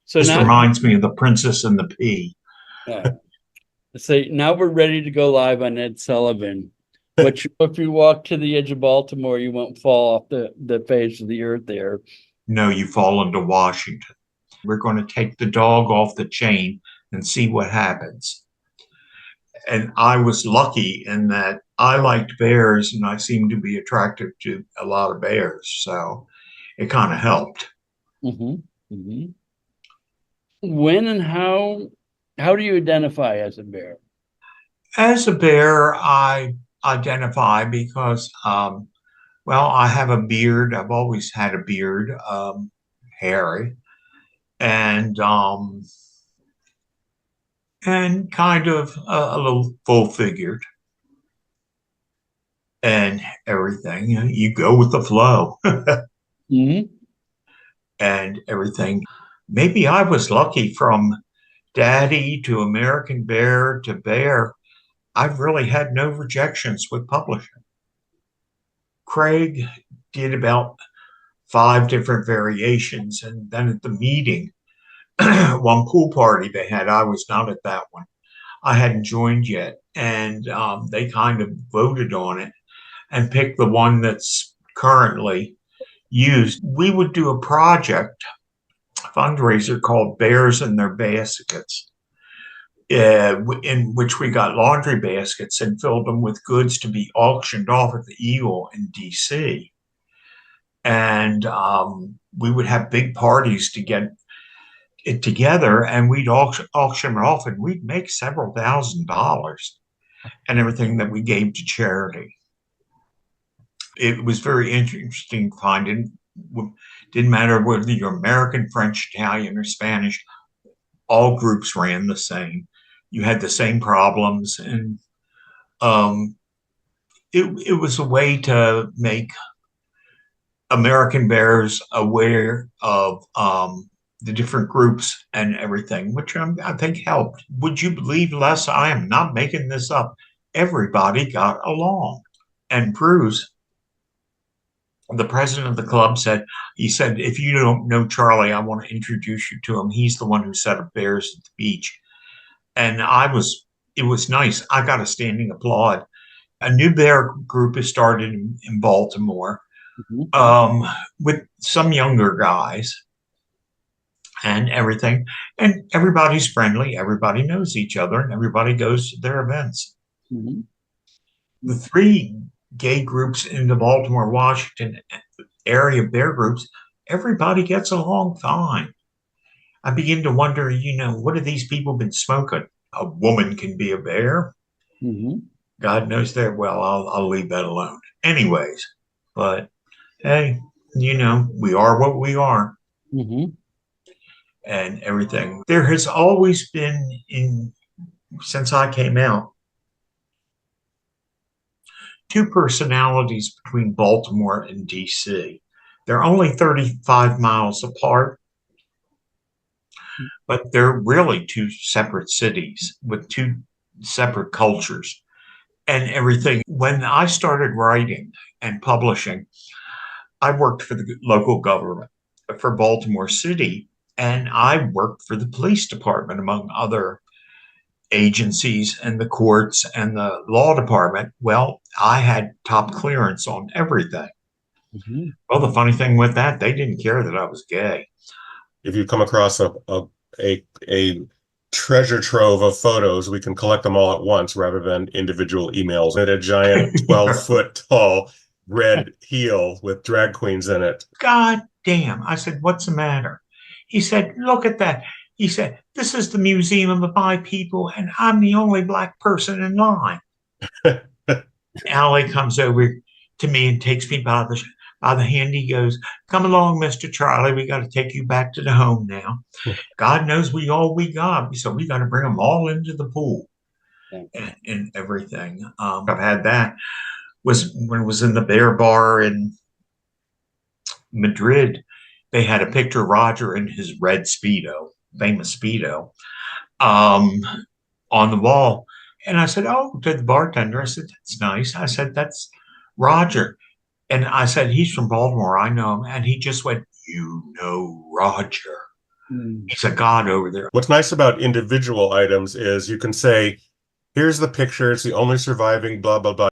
So This now, reminds me of The Princess and the Pea. uh, now we're ready to go live on Ed Sullivan. But if you walk to the edge of Baltimore, you won't fall off the face of the earth there. No, you fall into Washington. We're going to take the dog off the chain and see what happens. And I was lucky in that I liked bears and I seemed to be attracted to a lot of bears. So it kind of helped. Hmm. Hmm. When and how do you identify as a bear? As a bear, I identify because, well, I have a beard. I've always had a beard, hairy, and kind of a little full figured and everything. You go with the flow Hmm. and everything. Maybe I was lucky from daddy to American Bear to Bear. I've really had no rejections with publishing. Craig did about 5 different variations. And then at the meeting, one pool party they had, I was not at that one. I hadn't joined yet. And they kind of voted on it and picked the one that's currently used. We would do a project fundraiser called Bears in Their Baskets, in which we got laundry baskets and filled them with goods to be auctioned off at the Eagle in DC. And we would have big parties to get it together, and we'd auction it off, and we'd make several $1,000s and everything that we gave to charity. It was very interesting finding. Didn't matter whether you're American, French, Italian, or Spanish, all groups ran the same. You had the same problems, and um, it was a way to make American Bears aware of the different groups and everything, which I think helped. Would you believe, Les? I am not making this up. Everybody got along. And Bruce, the president of the club, he said, if you don't know Charlie, I want to introduce you to him. He's the one who set up bears at the beach. And it was nice. I got a standing applaud. A new bear group has started in Baltimore, Hmm. with some younger guys and everything. And everybody's friendly, everybody knows each other, and everybody goes to their events. Hmm. The 3 gay groups in the Baltimore, Washington area bear groups, everybody gets along fine. I begin to wonder, what have these people been smoking? A woman can be a bear. Hmm. God knows that. Well, I'll leave that alone. Anyways, but hey, we are what we are Hmm. and everything. There has always been, since I came out, 2 personalities between Baltimore and DC. They're only 35 miles apart, but they're really 2 separate cities with 2 separate cultures and everything. When I started writing and publishing, I worked for the local government for Baltimore City, and I worked for the police department, among other agencies, and the courts and the law department. Well, I had top clearance on everything. Hmm. Well, the funny thing with that, they didn't care that I was gay. If you come across a treasure trove of photos, we can collect them all at once rather than individual emails. And a giant 12-foot tall red heel with drag queens in it. God damn. I said, what's the matter? He said, look at that. He said, this is the museum of my people, and I'm the only black person in line. Allie comes over to me and takes me by the hand. He goes, come along, Mr. Charlie. We got to take you back to the home now. God knows we got. So we got to bring them all into the pool and everything. I've had that. Was when it was in the Bear Bar in Madrid. They had a picture of Roger in his red Speedo, famous Speedo, um, on the wall. And I said, oh, to the bartender, I said, that's nice. I said, that's Roger. And I said, he's from Baltimore. I know him. And he just went, you know, Roger. Mm. He's a god over there. What's nice about individual items is you can say, here's the picture, it's the only surviving blah, blah, blah.